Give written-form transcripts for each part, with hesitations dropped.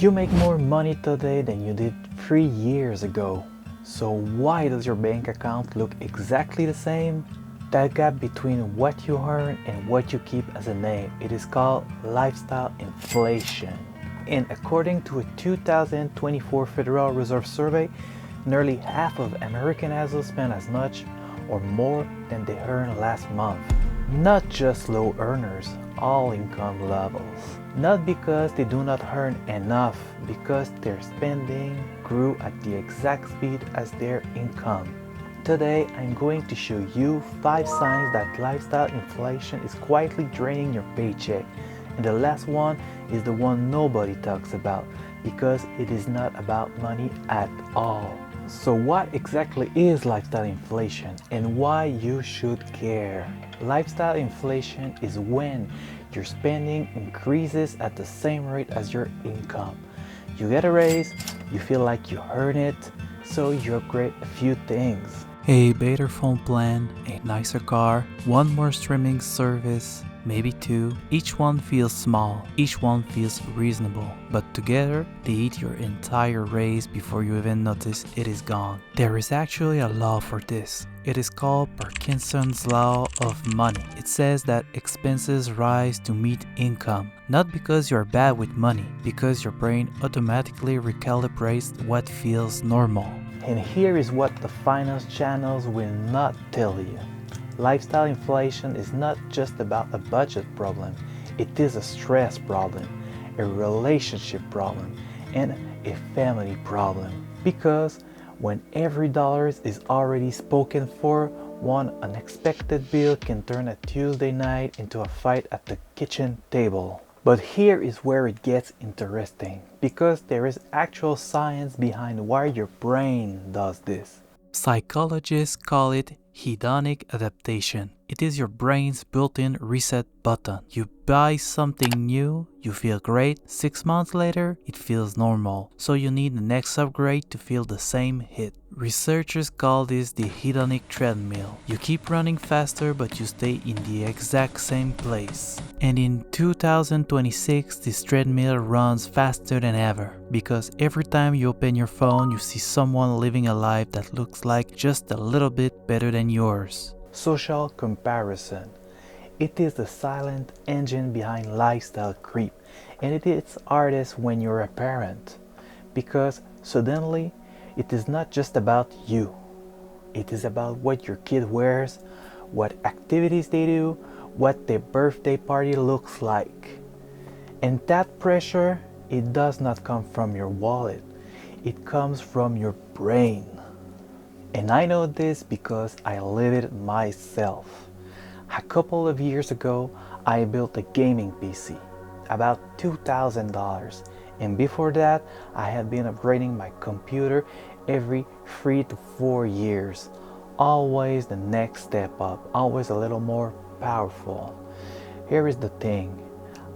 You make more money today than you did 3 years ago. So why does your bank account look exactly the same? That gap between what you earn and what you keep as a name, it is called lifestyle inflation. And according to a 2024 Federal Reserve survey, nearly half of American households spend as much or more than they earned last month. Not just low earners, all income levels. Not because they do not earn enough, because their spending grew at the exact speed as their income. Today, I'm going to show you 5 signs that lifestyle inflation is quietly draining your paycheck. And the last one is the one nobody talks about, because it is not about money at all. So what exactly is lifestyle inflation and why you should care? Lifestyle inflation is when your spending increases at the same rate as your income. You get a raise, you feel like you earn it, so you upgrade a few things. A better phone plan, a nicer car, one more streaming service, maybe 2. Each one feels small, each one feels reasonable, but together they eat your entire raise before you even notice it is gone. There is actually a law for this. It is called Parkinson's Law of Money. It says that expenses rise to meet income, not because you're bad with money, because your brain automatically recalibrates what feels normal. And here is what the finance channels will not tell you. Lifestyle inflation is not just about a budget problem. It is a stress problem, a relationship problem, and a family problem. Because when every dollar is already spoken for, one unexpected bill can turn a Tuesday night into a fight at the kitchen table. But here is where it gets interesting, because there is actual science behind why your brain does this. Psychologists call it hedonic adaptation. It is your brain's built-in reset button. You buy something new, you feel great. 6 months later, it feels normal. So you need the next upgrade to feel the same hit. Researchers call this the hedonic treadmill. You keep running faster, but you stay in the exact same place. And in 2026, this treadmill runs faster than ever, because every time you open your phone, you see someone living a life that looks like just a little bit better than yours. Social comparison. It is the silent engine behind lifestyle creep, and it is hardest when you're a parent, because suddenly it is not just about you. It is about what your kid wears, what activities they do, what their birthday party looks like. And that pressure, it does not come from your wallet. It comes from your brain. And I know this because I live it myself. A couple of years ago, I built a gaming PC, about $2,000. And before that, I had been upgrading my computer every 3 to 4 years. Always the next step up, always a little more powerful. Here is the thing.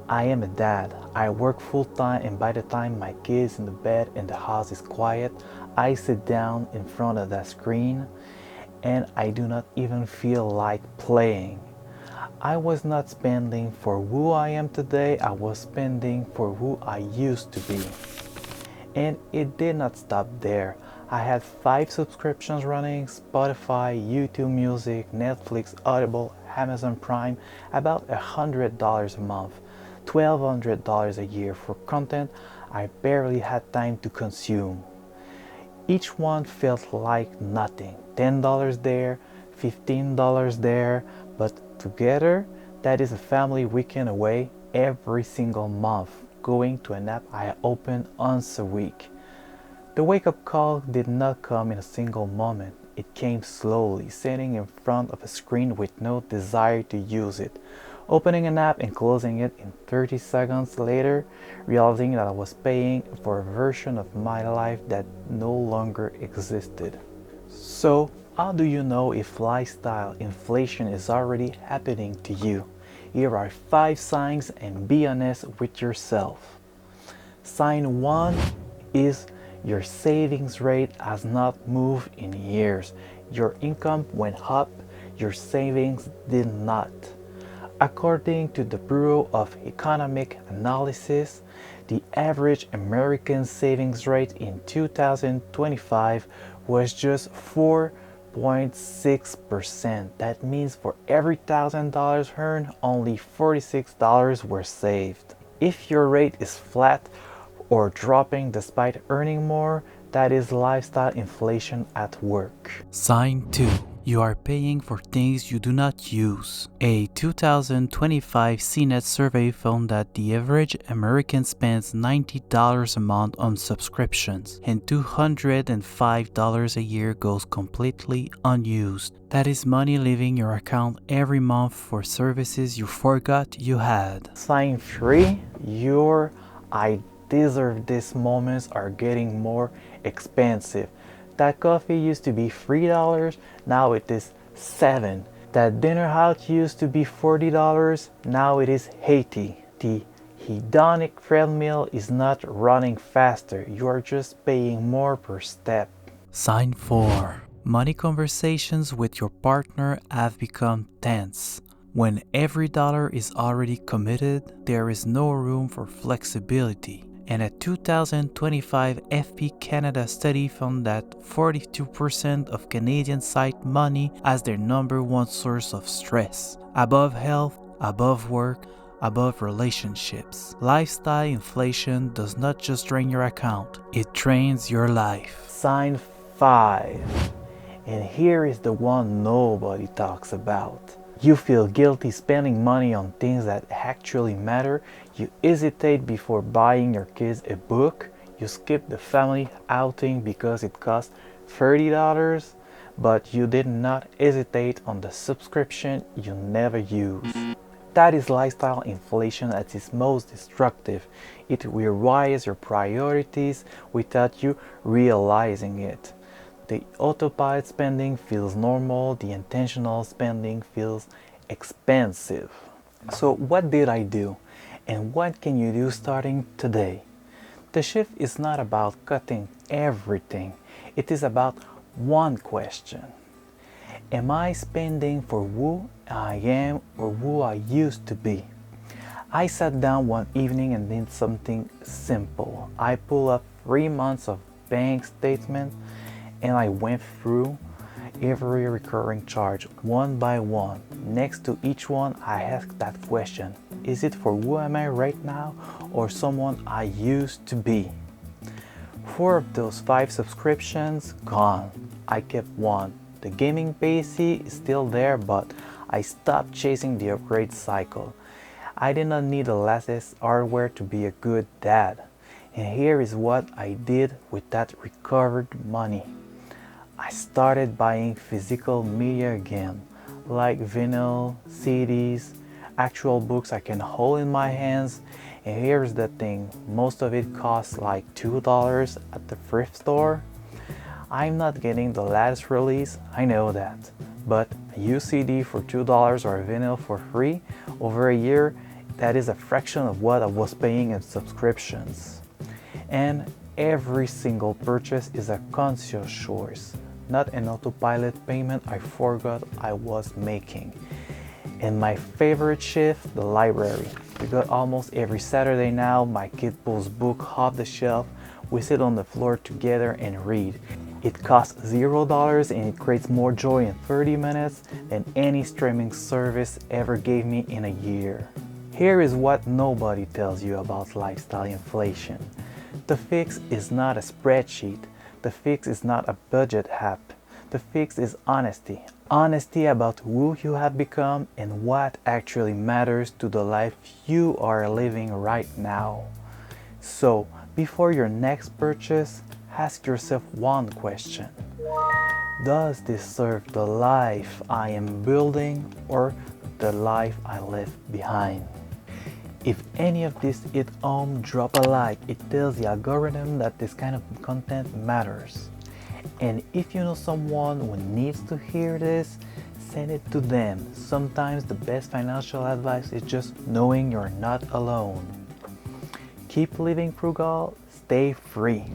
I am a dad. I work full time, and by the time my kid's in the bed and the house is quiet, I sit down in front of that screen and I do not even feel like playing. I was not spending for who I am today, I was spending for who I used to be. And it did not stop there. I had 5 subscriptions running: Spotify, YouTube Music, Netflix, Audible, Amazon Prime, about $100 a month, $1,200 a year for content I barely had time to consume. Each one felt like nothing. $10 there, $15 there, but together, that is a family weekend away every single month, going to an app I open once a week. The wake-up call did not come in a single moment. It came slowly, sitting in front of a screen with no desire to use it, opening an app and closing it in 30 seconds later, realizing that I was paying for a version of my life that no longer existed. So, how do you know if lifestyle inflation is already happening to you? Here are 5 signs, and be honest with yourself. Sign 1 is your savings rate has not moved in years. Your income went up, your savings did not. According to the Bureau of Economic Analysis, The average American savings rate in 2025 was just 4.6%. That means for every $1,000 earned, only $46 were saved. If your rate is flat or dropping despite earning more, that is lifestyle inflation at work. Sign 2. You are paying for things you do not use. A 2025 CNET survey found that the average American spends $90 a month on subscriptions, and $205 a year goes completely unused. That is money leaving your account every month for services you forgot you had. Sign 3. Your I deserve this moments are getting more expensive. That coffee used to be $3, now it is $7. That dinner out used to be $40, now it is $80. The hedonic treadmill is not running faster, you are just paying more per step. Sign 4. Money conversations with your partner have become tense. When every dollar is already committed, there is no room for flexibility. And a 2025 FP Canada study found that 42% of Canadians cite money as their number one source of stress, above health, above work, above relationships. Lifestyle inflation does not just drain your account, it drains your life. Sign 5. And here is the one nobody talks about. You feel guilty spending money on things that actually matter. You hesitate before buying your kids a book. You skip the family outing because it costs $30, but you did not hesitate on the subscription you never use. That is lifestyle inflation at its most destructive. It rewires your priorities without you realizing it. The autopilot spending feels normal, the intentional spending feels expensive. So what did I do? And what can you do starting today? The shift is not about cutting everything. It is about one question. Am I spending for who I am or who I used to be? I sat down one evening and did something simple. I pulled up 3 months of bank statements and I went through every recurring charge one by one. Next to each one, I asked that question. Is it for who am I right now or someone I used to be? 4 of those 5 subscriptions gone. I kept one. The gaming PC is still there, but I stopped chasing the upgrade cycle. I did not need the latest hardware to be a good dad. And here is what I did with that recovered money. I started buying physical media again, like vinyl, CDs, actual books I can hold in my hands. And here's the thing, most of it costs like $2 at the thrift store. I'm not getting the latest release, I know that, but a used CD for $2 or a vinyl for free over a year, that is a fraction of what I was paying in subscriptions. And every single purchase is a conscious choice, not an autopilot payment I forgot I was making. And my favorite shift, the library. Because almost every Saturday now, my kid pulls book off the shelf, we sit on the floor together and read. It costs $0 and it creates more joy in 30 minutes than any streaming service ever gave me in a year. Here is what nobody tells you about lifestyle inflation. The fix is not a spreadsheet. The fix is not a budget app. The fix is honesty. Honesty about who you have become and what actually matters to the life you are living right now. So, before your next purchase, ask yourself one question. Does this serve the life I am building or the life I left behind? If any of this hit home, drop a like. It tells the algorithm that this kind of content matters. And if you know someone who needs to hear this, send it to them. Sometimes the best financial advice is just knowing you're not alone. Keep living frugal, stay free.